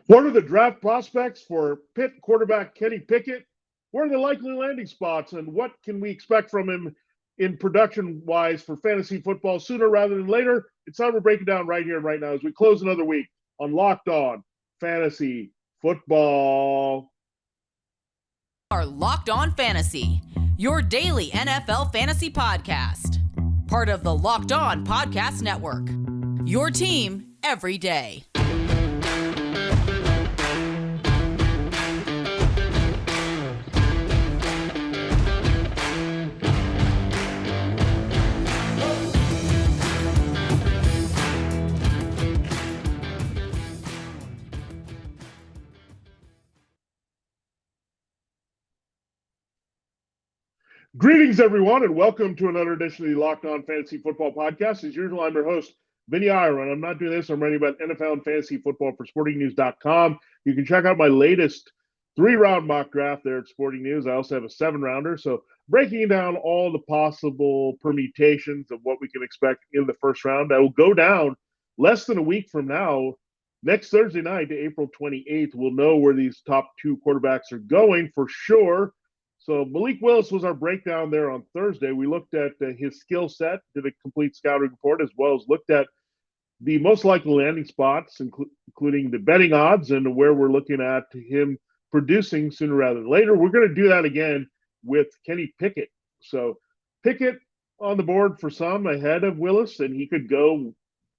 What are the draft prospects for Pitt quarterback Kenny Pickett? What are the likely landing spots, and what can we expect from him in production wise for fantasy football sooner rather than later? It's time to break it down right here and right now as we close another week on Locked On Fantasy Football. Are Locked On Fantasy, your daily NFL fantasy podcast. Part of the Locked On Podcast Network. Your team every day. Greetings, everyone, and welcome to another edition of the Locked On Fantasy Football Podcast. As usual, I'm your host, Vinnie Iyer, and I'm not doing this. I'm writing about NFL and fantasy football for sportingnews.com. You can check out my latest 3-round mock draft there at Sporting News. I also have a 7-rounder, so breaking down all the possible permutations of what we can expect in the first round. I will go down less than a week from now. Next Thursday night, April 28th, we'll know where these top two quarterbacks are going for sure. So Malik Willis was our breakdown there on Thursday. We looked at his skill set, did a complete scouting report, as well as looked at the most likely landing spots, including the betting odds and where we're looking at him producing sooner rather than later. We're going to do that again with Kenny Pickett. So Pickett on the board for some ahead of Willis, and he could go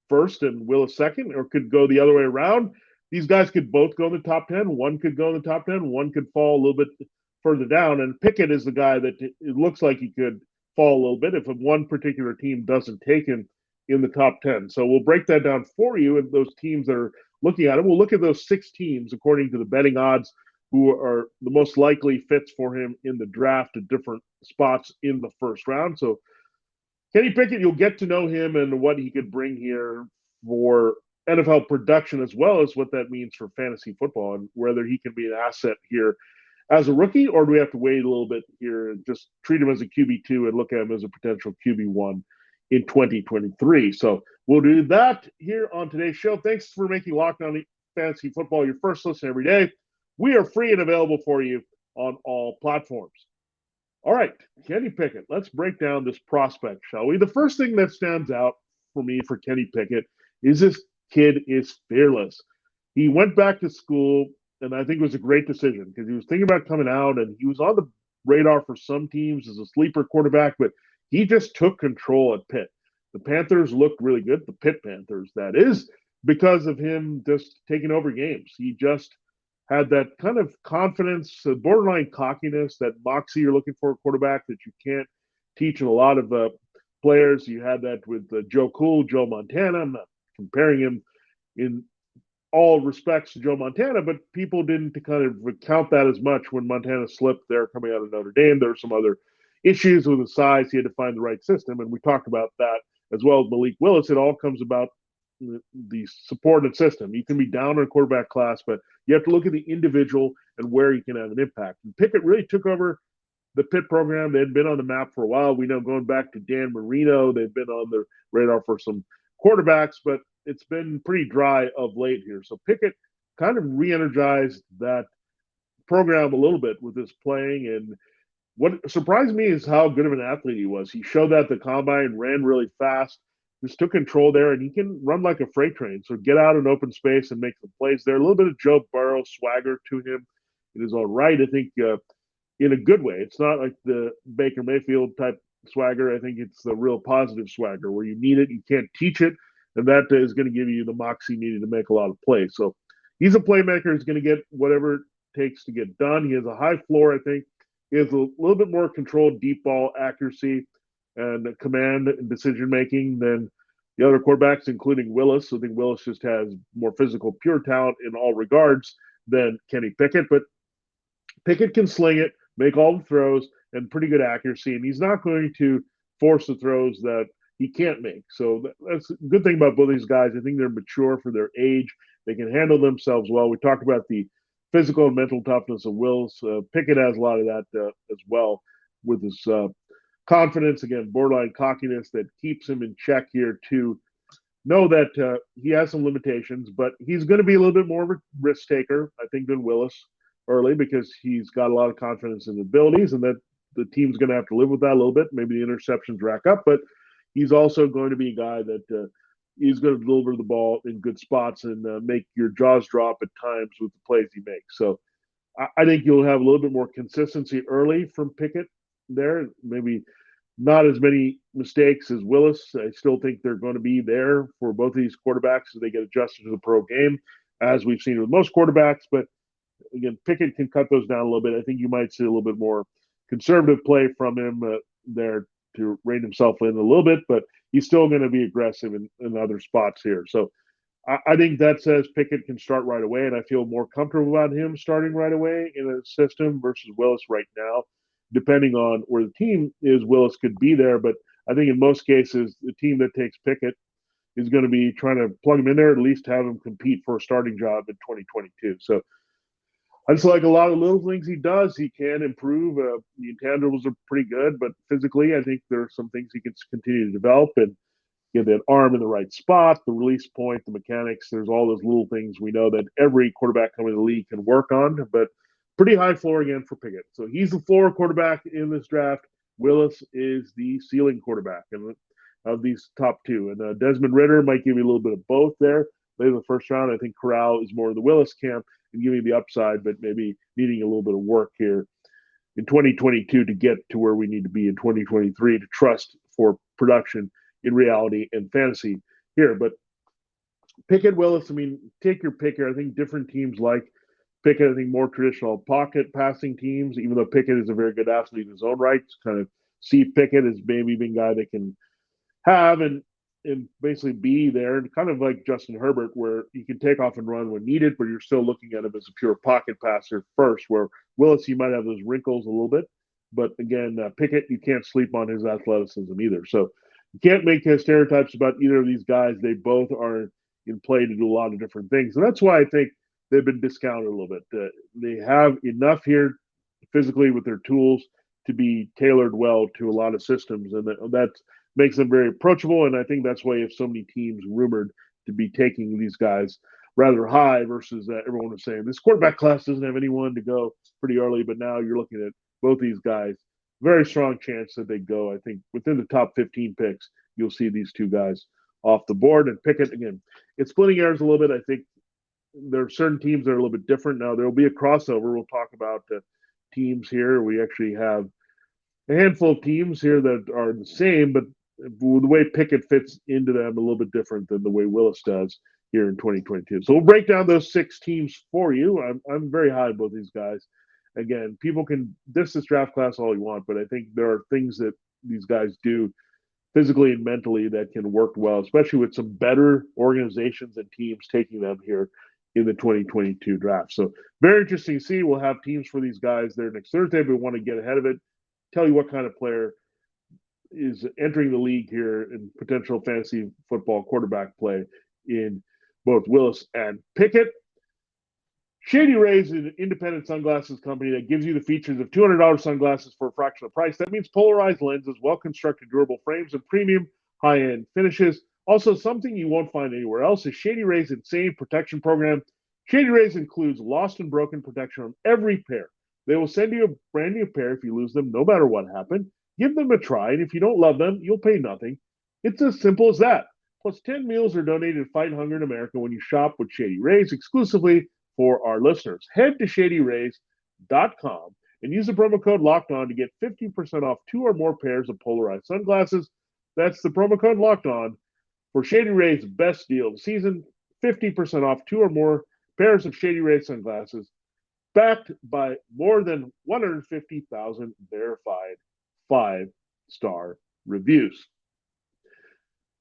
first and Willis second, or could go the other way around. These guys could both go in the top 10. One could go in the top 10. One could fall a little bit further down, and Pickett is the guy that it looks like he could fall a little bit if one particular team doesn't take him in the top 10. So we'll break that down for you, and those teams that are looking at it. We'll look at those 6 teams according to the betting odds who are the most likely fits for him in the draft at different spots in the first round. So Kenny Pickett, you'll get to know him and what he could bring here for NFL production, as well as what that means for fantasy football and whether he can be an asset here as a rookie, or do we have to wait a little bit here and just treat him as a QB2 and look at him as a potential QB1 in 2023? So we'll do that here on today's show. Thanks for making Locked On Fantasy Football your first listen every day. We are free and available for you on all platforms. All right, Kenny Pickett. Let's break down this prospect, shall we? The first thing that stands out for me for Kenny Pickett is this kid is fearless. He went back to school, and I think it was a great decision because he was thinking about coming out, and he was on the radar for some teams as a sleeper quarterback, but he just took control at Pitt. The Panthers looked really good, the Pitt Panthers, that is, because of him just taking over games. He just had that kind of confidence, borderline cockiness, that moxie you're looking for a quarterback that you can't teach in a lot of players. You had that with Joe Montana. I'm not comparing him in all respects to Joe Montana, but people didn't kind of count that as much when Montana slipped there coming out of Notre Dame. There were some other issues with the size. He had to find the right system, and we talked about that as well as Malik Willis. It all comes about the supported system. You can be down in a quarterback class, but you have to look at the individual and where he can have an impact. And Pickett really took over the Pitt program. They had been on the map for a while. We know going back to Dan Marino, they've been on the radar for some quarterbacks, but it's been pretty dry of late here. So Pickett kind of re-energized that program a little bit with his playing. And what surprised me is how good of an athlete he was. He showed that at the combine, ran really fast, just took control there, and he can run like a freight train. So get out in open space and make some plays there. A little bit of Joe Burrow swagger to him in his own right, I think, in a good way. It's not like the Baker Mayfield type swagger. I think it's the real positive swagger where you need it, you can't teach it, and that is going to give you the moxie needed to make a lot of plays. So he's a playmaker. He's going to get whatever it takes to get done. He has a high floor, I think. He has a little bit more controlled deep ball accuracy and command and decision-making than the other quarterbacks, including Willis. I think Willis just has more physical, pure talent in all regards than Kenny Pickett. But Pickett can sling it, make all the throws, and pretty good accuracy. And he's not going to force the throws that he can't make. So that's a good thing about both these guys. I think they're mature for their age. They can handle themselves well. We talked about the physical and mental toughness of Willis. Pickett has a lot of that as well with his confidence, again, borderline cockiness that keeps him in check here too. know that he has some limitations, but he's going to be a little bit more of a risk taker, I think, than Willis early because he's got a lot of confidence in his abilities, and that the team's going to have to live with that a little bit. Maybe the interceptions rack up, but he's also going to be a guy that he's going to deliver the ball in good spots and make your jaws drop at times with the plays he makes. So I think you'll have a little bit more consistency early from Pickett there. Maybe not as many mistakes as Willis. I still think they're going to be there for both of these quarterbacks as they get adjusted to the pro game, as we've seen with most quarterbacks. But again, Pickett can cut those down a little bit. I think you might see a little bit more conservative play from him there to rein himself in a little bit, but he's still going to be aggressive in other spots here. So I think that says Pickett can start right away, and I feel more comfortable about him starting right away in a system versus Willis right now. Depending on where the team is, Willis could be there, but I think in most cases, the team that takes Pickett is going to be trying to plug him in there, at least have him compete for a starting job in 2022. So I just like a lot of little things he does. He can improve. The intangibles are pretty good, but physically, I think there are some things he can continue to develop and get that arm in the right spot, the release point, the mechanics. There's all those little things we know that every quarterback coming to the league can work on, but pretty high floor again for Pickett. So he's the floor quarterback in this draft. Willis is the ceiling quarterback of these top two. And Desmond Ridder might give you a little bit of both there. Later in the first round, I think Corral is more of the Willis camp and giving the upside, but maybe needing a little bit of work here in 2022 to get to where we need to be in 2023 to trust for production in reality and fantasy here. But Pickett, Willis, I mean, take your pick here. I think different teams like Pickett, I think more traditional pocket passing teams, even though Pickett is a very good athlete in his own right, kind of see Pickett as maybe being a guy that can have and basically be there, and kind of like Justin Herbert, where he can take off and run when needed, but you're still looking at him as a pure pocket passer first, where Willis, you might have those wrinkles a little bit. But again, Pickett, you can't sleep on his athleticism either. So you can't make stereotypes about either of these guys. They both are in play to do a lot of different things. And that's why I think they've been discounted a little bit. They have enough here physically with their tools to be tailored well to a lot of systems. And that makes them very approachable. And I think that's why you have so many teams rumored to be taking these guys rather high versus everyone was saying this quarterback class doesn't have anyone to go pretty early. But now you're looking at both these guys, very strong chance that they go. I think within the top 15 picks, you'll see these two guys off the board. And Pickett, again, it's splitting hairs a little bit. I think there are certain teams that are a little bit different. Now, there will be a crossover. We'll talk about teams here. We actually have a handful of teams here that are the same, but the way Pickett fits into them a little bit different than the way Willis does here in 2022. So we'll break down those 6 teams for you. I'm very high on both these guys. Again, people can diss this draft class all you want, but I think there are things that these guys do physically and mentally that can work well, especially with some better organizations and teams taking them here in the 2022 draft. So very interesting to see. We'll have teams for these guys there next Thursday, but we want to get ahead of it, tell you what kind of player is entering the league here in potential fantasy football quarterback play in both Willis and Pickett. Shady Rays is an independent sunglasses company that gives you the features of $200 sunglasses for a fraction of the price. That means polarized lenses, well-constructed durable frames, and premium high-end finishes. Also, something you won't find anywhere else is Shady Rays' insane protection program. Shady Rays includes lost and broken protection on every pair. They will send you a brand new pair if you lose them, no matter what happened. Give them a try, and if you don't love them, you'll pay nothing. It's as simple as that. Plus, 10 meals are donated to fight hunger in America when you shop with Shady Rays exclusively for our listeners. Head to shadyrays.com and use the promo code LOCKEDON to get 50% off 2 or more pairs of polarized sunglasses. That's the promo code LOCKEDON for Shady Rays' best deal of the season, 50% off 2 or more pairs of Shady Rays sunglasses, backed by more than 150,000 verified 5-star reviews.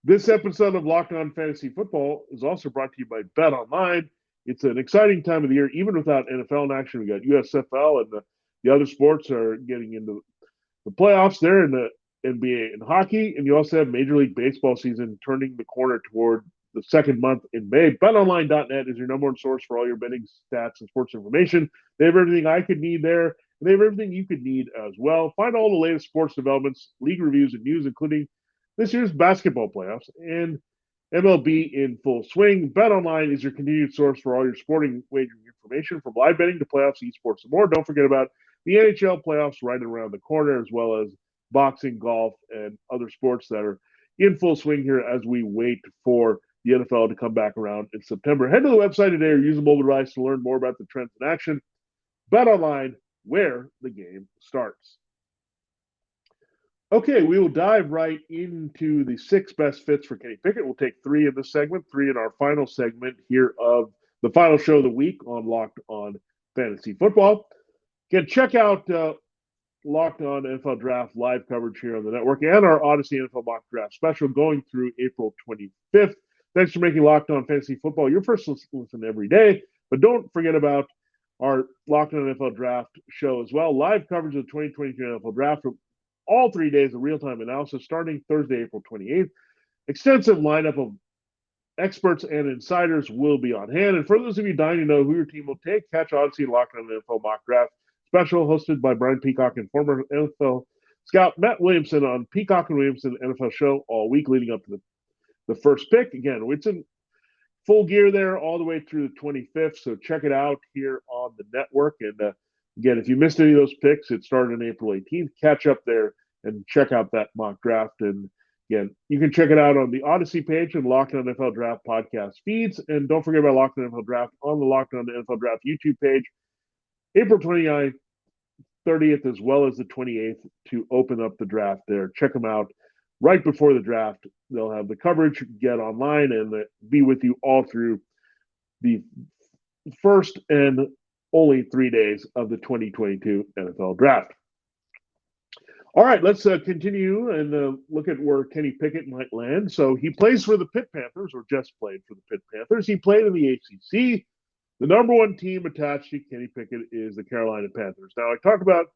This episode of Locked On Fantasy Football is also brought to you by BetOnline. It's an exciting time of the year, even without NFL in action. We got USFL and the other sports are getting into the playoffs there in the NBA and hockey. And you also have Major League Baseball season turning the corner toward the second month in May. BetOnline.net is your number one source for all your betting stats and sports information. They have everything I could need there, and they have everything you could need as well. Find all the latest sports developments, league reviews, and news, including this year's basketball playoffs and MLB in full swing. BetOnline is your continued source for all your sporting wagering information, from live betting to playoffs, esports, and more. Don't forget about the NHL playoffs right around the corner, as well as boxing, golf, and other sports that are in full swing here as we wait for the NFL to come back around in September. Head to the website today or use a mobile device to learn more about the trends in action. BetOnline, where the game starts. Okay, we will dive right into the 6 best fits for Kenny Pickett. We'll take 3 in this segment, 3 in our final segment here of the final show of the week on Locked On Fantasy Football. Again, check out Locked On NFL Draft live coverage here on the network and our Odyssey NFL Mock Draft special going through April 25th. Thanks for making Locked On Fantasy Football your first listen every day. But don't forget about our Locked On NFL Draft show as well. Live coverage of the 2022 NFL Draft from all 3 days of real-time analysis starting Thursday, April 28th. Extensive lineup of experts and insiders will be on hand. And for those of you dying to know who your team will take, catch Odyssey and Locked On NFL Mock Draft special hosted by Brian Peacock and former NFL scout Matt Williamson on Peacock and Williamson NFL show all week leading up to the first pick. Again, it's in full gear there all the way through the 25th. So check it out here on the network. And again, if you missed any of those picks, it started on April 18th. Catch up there and check out that mock draft. And again, you can check it out on the Odyssey page and Locked On NFL Draft podcast feeds. And don't forget about Locked On NFL Draft on the Locked On NFL Draft YouTube page, April 29th, 30th, as well as the 28th to open up the draft there. Check them out right before the draft. They'll have the coverage, get online, and be with you all through the first and only 3 days of the 2022 NFL Draft. All right, let's continue and look at where Kenny Pickett might land. So he plays for the Pitt Panthers, or just played for the Pitt Panthers. He played in the ACC. The number one team attached to Kenny Pickett is the Carolina Panthers. Now, I talked about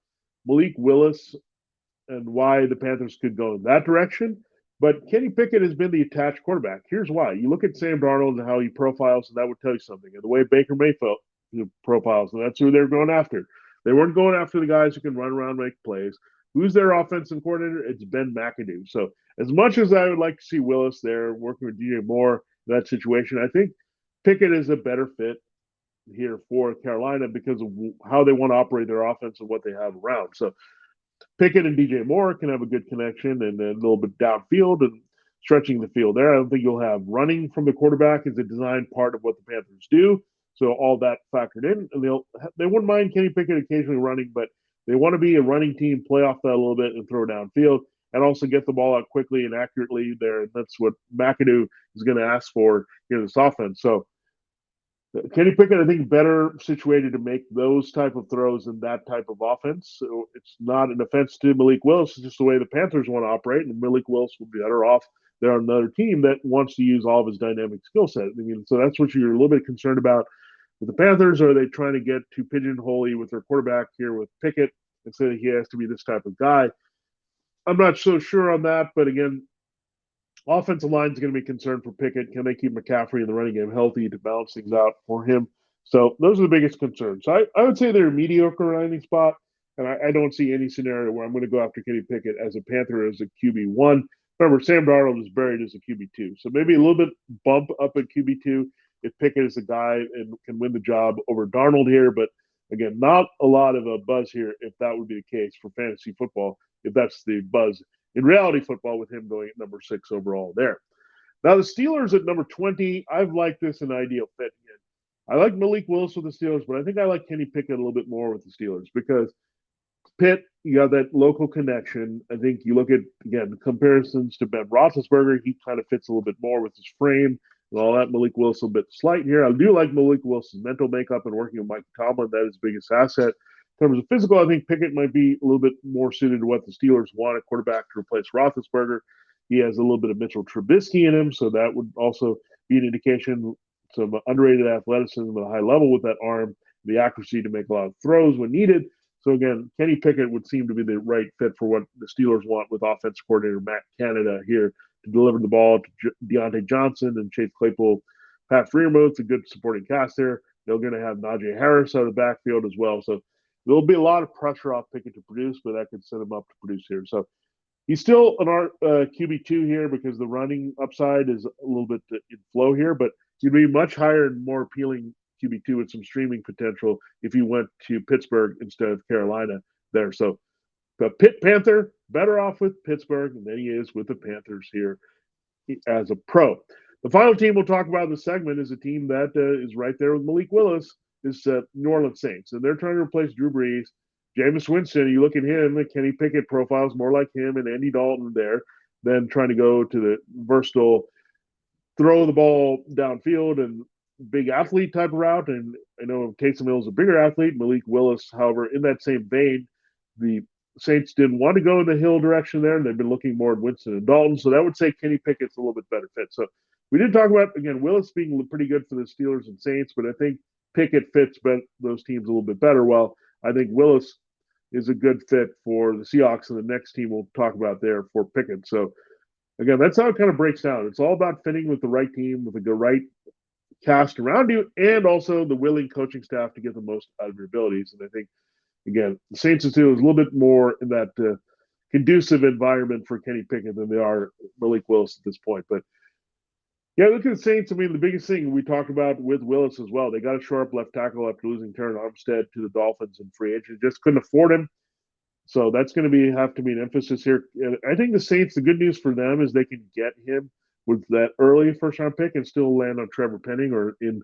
Malik Willis and why the Panthers could go in that direction, but Kenny Pickett has been the attached quarterback. Here's why. You look at Sam Darnold and how he profiles, and that would tell you something. And the way Baker Mayfield profiles, and that's who they're going after. They weren't going after the guys who can run around and make plays. Who's their offensive coordinator? It's Ben McAdoo. So as much as I would like to see Willis there working with DJ Moore in that situation, I think Pickett is a better fit here for Carolina because of how they want to operate their offense and what they have around. So Pickett and DJ Moore can have a good connection and a little bit downfield and stretching the field there. I don't think you'll have running from the quarterback as a design part of what the Panthers do. So all that factored in, and they wouldn't mind Kenny Pickett occasionally running, but they want to be a running team, play off that a little bit and throw downfield and also get the ball out quickly and accurately there. And that's what McAdoo is going to ask for in this offense. So Kenny Pickett, I think, better situated to make those type of throws in that type of offense. So it's not an offense to Malik Willis. It's just the way the Panthers want to operate, and Malik Willis will be better off there on another team that wants to use all of his dynamic skill set. I mean, so that's what you're a little bit concerned about with the Panthers. Are they trying to get too pigeonhole-y with their quarterback here with Pickett and say he has to be this type of guy? I'm not so sure on that, but again, offensive line is going to be concerned for Pickett. Can they keep McCaffrey in the running game healthy to balance things out for him? So those are the biggest concerns. So I would say they're a mediocre landing spot, and I don't see any scenario where I'm going to go after Kenny Pickett as a Panther as a QB1. Remember, Sam Darnold is buried as a QB2. So maybe a little bit bump up at QB2 if Pickett is a guy and can win the job over Darnold here. But again, not a lot of a buzz here if that would be the case for fantasy football, if that's the buzz in reality football with him going at number 6 overall there. Now, the Steelers at number 20, I've liked this an ideal fit again. I like Malik Willis with the Steelers, but I think I like Kenny Pickett a little bit more with the Steelers because Pitt, you got that local connection. I think you look at, again, comparisons to Ben Roethlisberger, he kind of fits a little bit more with his frame and all that. Malik Willis a bit slight here. I do like Malik Willis's mental makeup and working with Mike Tomlin. That is his biggest asset. In terms of physical, I think Pickett might be a little bit more suited to what the Steelers want, a quarterback to replace Roethlisberger. He has a little bit of Mitchell Trubisky in him, so that would also be an indication, some underrated athleticism at a high level with that arm, the accuracy to make a lot of throws when needed. So again, Kenny Pickett would seem to be the right fit for what the Steelers want with offensive coordinator Matt Canada here to deliver the ball to Deontay Johnson and Chase Claypool. Pat Freiermuth's a good supporting cast there. They're going to have Najee Harris out of the backfield as well. So there'll be a lot of pressure off Pickett to produce, but that could set him up to produce here. So He's still an QB2 here because the running upside is a little bit in flow here, but he'd be much higher and more appealing QB2 with some streaming potential if he went to Pittsburgh instead of Carolina there. So the Pitt Panther, better off with Pittsburgh than he is with the Panthers here as a pro. The final team we'll talk about in the segment is a team that is right there with Malik Willis, is New Orleans Saints. And they're trying to replace Drew Brees. Jameis Winston, you look at him, the Kenny Pickett profile is more like him and Andy Dalton there than trying to go to the versatile throw the ball downfield and big athlete type of route. And I know Taysom Hill is a bigger athlete. Malik Willis, however, in that same vein, the Saints didn't want to go in the Hill direction there, and they've been looking more at Winston and Dalton. So that would say Kenny Pickett's a little bit better fit. So we did talk about, again, Willis being pretty good for the Steelers and Saints, but I think Pickett fits those teams a little bit better. Well, I think Willis is a good fit for the Seahawks and the next team we'll talk about there for Pickett. So again, that's how it kind of breaks down. It's all about fitting with the right team, with the right cast around you, and also the willing coaching staff to get the most out of your abilities. And I think, again, the Saints and Steelers a little bit more in that conducive environment for Kenny Pickett than they are Malik Willis at this point. But yeah, look at the Saints. I mean, the biggest thing we talked about with Willis as well, they got a sharp left tackle after losing Terron Armstead to the Dolphins in free agency. Just couldn't afford him. So that's going to have to be an emphasis here. And I think the Saints, the good news for them is they can get him with that early first-round pick and still land on Trevor Penning or in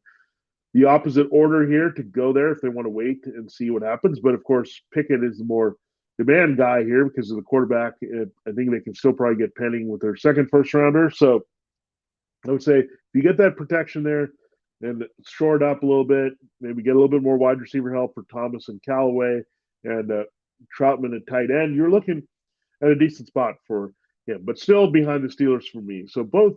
the opposite order here to go there if they want to wait and see what happens. But, of course, Pickett is the more demand guy here because of the quarterback. I think they can still probably get Penning with their second first-rounder. So I would say if you get that protection there and shore it up a little bit, maybe get a little bit more wide receiver help for Thomas and Callaway and Troutman at tight end, you're looking at a decent spot for him, but still behind the Steelers for me. So both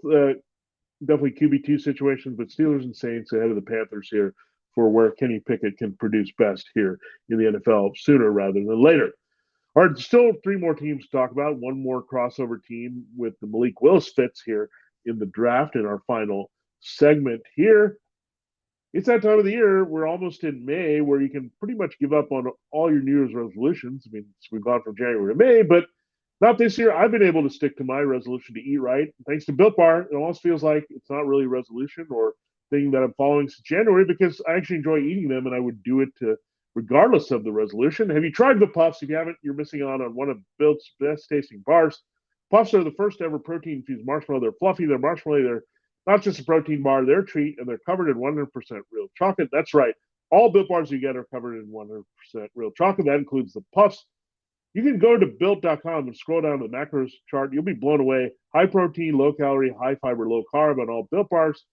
definitely QB2 situations, but Steelers and Saints ahead of the Panthers here for where Kenny Pickett can produce best here in the NFL sooner rather than later. All right, still three more teams to talk about. One more crossover team with the Malik Willis fits here in the draft in our final segment here. It's that time of the year. We're almost in May where you can pretty much give up on all your New Year's resolutions. I mean, we've gone from January to May, but not this year. I've been able to stick to my resolution to eat right. Thanks to Built Bar, it almost feels like it's not really a resolution or thing that I'm following since January because I actually enjoy eating them and I would do it regardless of the resolution. Have you tried the Puffs? If you haven't, you're missing out on one of Built's best tasting bars. Puffs are the first ever protein-infused marshmallow. They're fluffy, they're marshmallow, they're not just a protein bar, they're a treat, and they're covered in 100% real chocolate. That's right. All Built Bars you get are covered in 100% real chocolate. That includes the Puffs. You can go to Built.com and scroll down to the macros chart. You'll be blown away. High protein, low calorie, high fiber, low carb on all Built Bars.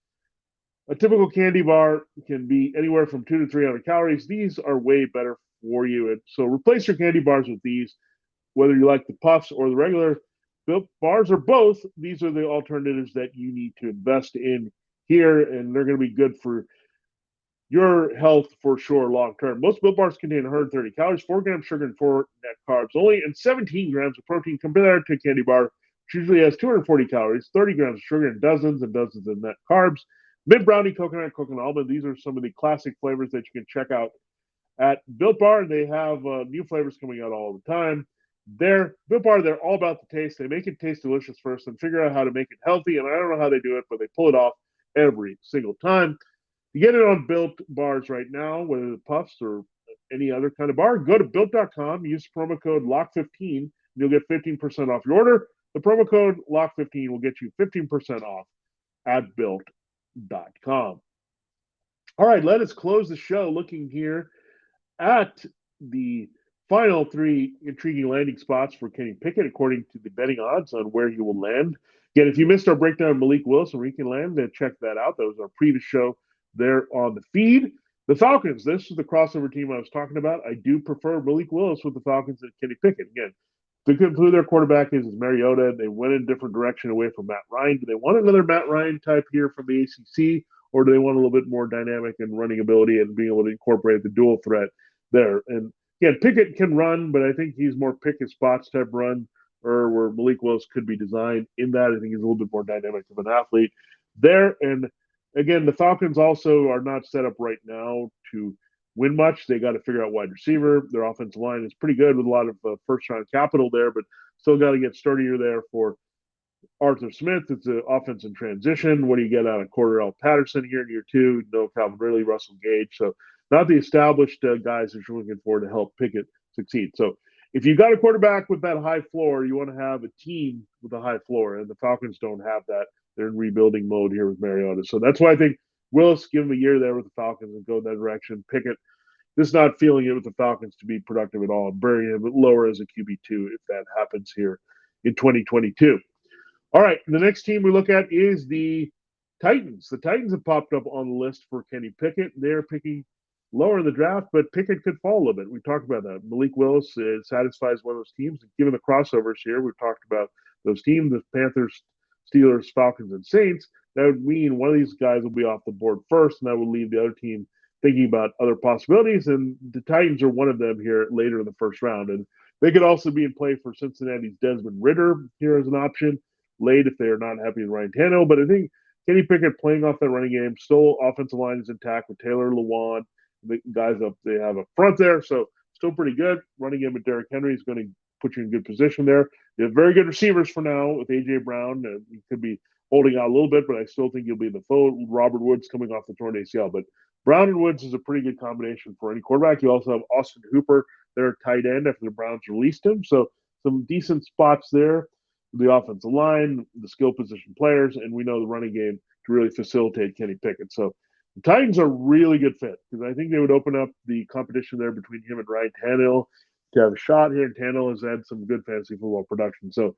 A typical candy bar can be anywhere from 200 to 300 calories. These are way better for you. And so replace your candy bars with these, whether you like the Puffs or the regular Built Bars or both. These are the alternatives that you need to invest in here, and they're going to be good for your health for sure long term. Most Built Bars contain 130 calories, 4 grams sugar, and 4 net carbs only, and 17 grams of protein compared to a candy bar, which usually has 240 calories, 30 grams of sugar, and dozens of net carbs. Mint brownie, coconut, almond. These are some of the classic flavors that you can check out at Built Bar. They have new flavors coming out all the time. They're Built Bar, they're all about the taste. They make it taste delicious first and figure out how to make it healthy. And I don't know how they do it, but they pull it off every single time. You get it on Built Bars right now, whether the Puffs or any other kind of bar. Go to Built.com, use promo code LOCK15, and you'll get 15% off your order. The promo code LOCK15 will get you 15% off at Built.com. All right, let us close the show looking here at the final three intriguing landing spots for Kenny Pickett, according to the betting odds on where he will land. Again, if you missed our breakdown of Malik Willis and where he can land, then check that out. That was our previous show there on the feed. The Falcons, this is the crossover team I was talking about. I do prefer Malik Willis with the Falcons and Kenny Pickett. Again, they couldn't who their quarterback is Mariota. They went in a different direction away from Matt Ryan. Do they want another Matt Ryan type here from the ACC, or do they want a little bit more dynamic and running ability and being able to incorporate the dual threat there? And again, Pickett can run, but I think he's more pick his spots type run, or where Malik Willis could be designed in that. I think he's a little bit more dynamic of an athlete there. And again, the Falcons also are not set up right now to win much. They got to figure out wide receiver. Their offensive line is pretty good with a lot of first-round capital there, but still got to get sturdier there for Arthur Smith. It's an offense in transition. What do you get out of Cordell Patterson here in year two? No Calvin Ridley, Russell Gage. So not the established guys that you're looking for to help Pickett succeed. So if you've got a quarterback with that high floor, you want to have a team with a high floor, and the Falcons don't have that. They're in rebuilding mode here with Mariota. So that's why I think Willis, give him a year there with the Falcons and go in that direction. Pickett, just not feeling it with the Falcons to be productive at all, and bury him lower as a QB2 if that happens here in 2022. All right, the next team we look at is the Titans. The Titans have popped up on the list for Kenny Pickett. They're picking lower in the draft, but Pickett could fall a little bit. We talked about that. Malik Willis satisfies one of those teams. Given the crossovers here, we've talked about those teams, the Panthers, Steelers, Falcons, and Saints. That would mean one of these guys will be off the board first, and that would leave the other team thinking about other possibilities. And the Titans are one of them here later in the first round. And they could also be in play for Cincinnati's Desmond Ridder here as an option late if they are not happy with Ryan Tannehill. But I think Kenny Pickett playing off that running game, still offensive line is intact with Taylor Lewan, the guys up they have up front there. So still pretty good. Running game with Derrick Henry is going to put you in good position there. They have very good receivers for now with A.J. Brown. You could be holding out a little bit, but I still think you'll be in the fold. Robert Woods coming off the torn ACL. But Brown and Woods is a pretty good combination for any quarterback. You also have Austin Hooper, their tight end, after the Browns released him. So some decent spots there. The offensive line, the skill position players, and we know the running game to really facilitate Kenny Pickett. So the Titans are a really good fit because I think they would open up the competition there between him and Ryan Tannehill to have a shot here. And Tannehill has had some good fantasy football production. So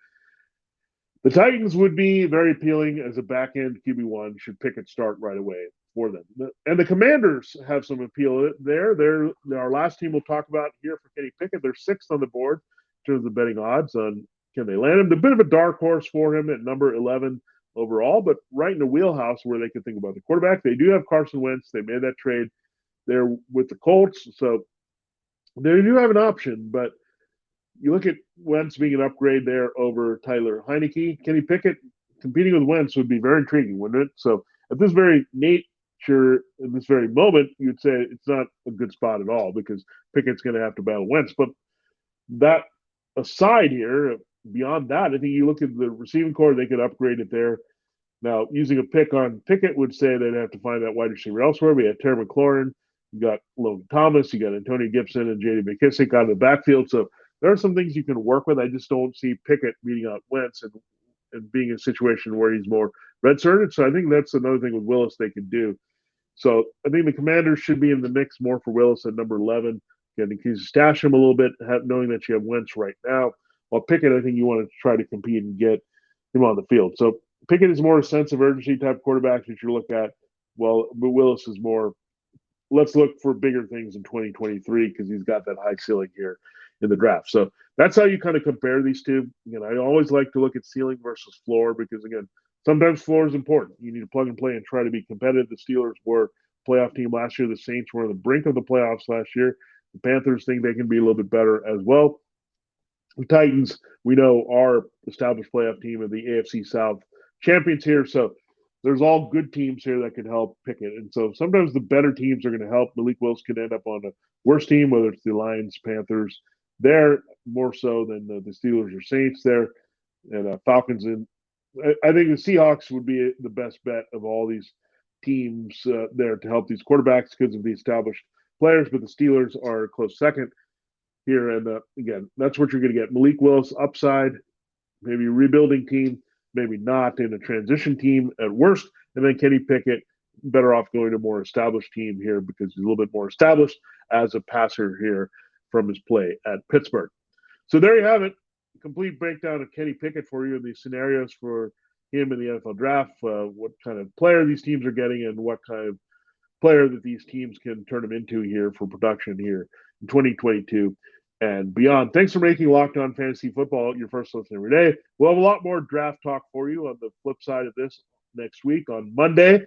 the Titans would be very appealing as a back-end QB1 should Pickett start right away for them. And the Commanders have some appeal there. They're our last team we'll talk about here for Kenny Pickett. They're sixth on the board in terms of betting odds on can they land him. A bit of a dark horse for him at number 11 overall, but right in the wheelhouse where they could think about the quarterback. They do have Carson Wentz. They made that trade there with the Colts. So they do have an option, but you look at Wentz being an upgrade there over Tyler Heineke. Kenny Pickett competing with Wentz would be very intriguing, wouldn't it? So at this very nature, in this very moment, you'd say it's not a good spot at all because Pickett's going to have to battle Wentz. But that aside here, beyond that, I think you look at the receiving core, they could upgrade it there. Now, using a pick on Pickett would say they'd have to find that wide receiver elsewhere. We had Terry McLaurin, you got Logan Thomas, you got Antonio Gibson and J.D. McKissick out of the backfield. So there are some things you can work with. I just don't see Pickett beating out Wentz and being in a situation where he's more red-shirted. So I think that's another thing with Willis they could do. So I think the Commanders should be in the mix more for Willis at number 11. Again, you stash him a little bit, knowing that you have Wentz right now. While Pickett, I think you want to try to compete and get him on the field. So Pickett is more a sense of urgency type quarterback that you look at. Well, but Willis is more, let's look for bigger things in 2023 because he's got that high ceiling here in the draft. So that's how you kind of compare these two. Again, I always like to look at ceiling versus floor because, again, sometimes floor is important. You need to plug and play and try to be competitive. The Steelers were a playoff team last year. The Saints were on the brink of the playoffs last year. The Panthers think they can be a little bit better as well. The Titans, we know, are established playoff team of the AFC South champions here. So there's all good teams here that could help Pickett. And so sometimes the better teams are going to help. Malik Willis could end up on a worse team, whether it's the Lions, Panthers. They're more so than the Steelers or Saints there. And Falcons. And I think the Seahawks would be the best bet of all these teams there to help these quarterbacks because of the established players. But the Steelers are a close second here. And again, that's what you're going to get. Malik Willis upside, maybe a rebuilding team, maybe not in a transition team at worst. And then Kenny Pickett, better off going to a more established team here because he's a little bit more established as a passer here from his play at Pittsburgh. So there you have it. Complete breakdown of Kenny Pickett for you and the scenarios for him in the NFL draft, what kind of player these teams are getting and what kind of player that these teams can turn him into here for production here in 2022 and beyond. Thanks for making Locked On Fantasy Football your first listen every day. We'll have a lot more draft talk for you on the flip side of this next week on Monday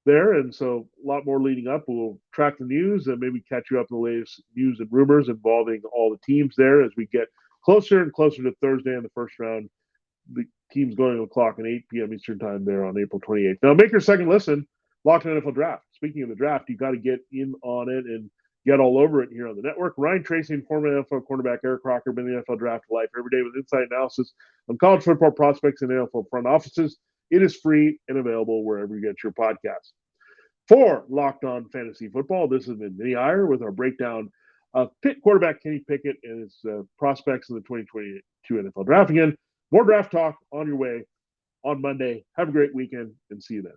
there. And so a lot more leading up. We'll track the news and maybe catch you up on the latest news and rumors involving all the teams there as we get closer and closer to Thursday in the first round. The team's going to the clock at 8 p.m. Eastern time there on April 28th. Now make your second listen, Locked On NFL Draft. Speaking of the draft, you got to get in on it and get all over it here on the network. Ryan Tracy and former NFL cornerback Eric Crocker been in the NFL Draft Life every day with insight analysis on college football prospects and NFL front offices. It is free and available wherever you get your podcasts. For Locked On Fantasy Football, this has been Vinnie Iyer with our breakdown of quarterback Kenny Pickett and his prospects in the 2022 NFL Draft. Again, more draft talk on your way on Monday. Have a great weekend and see you then.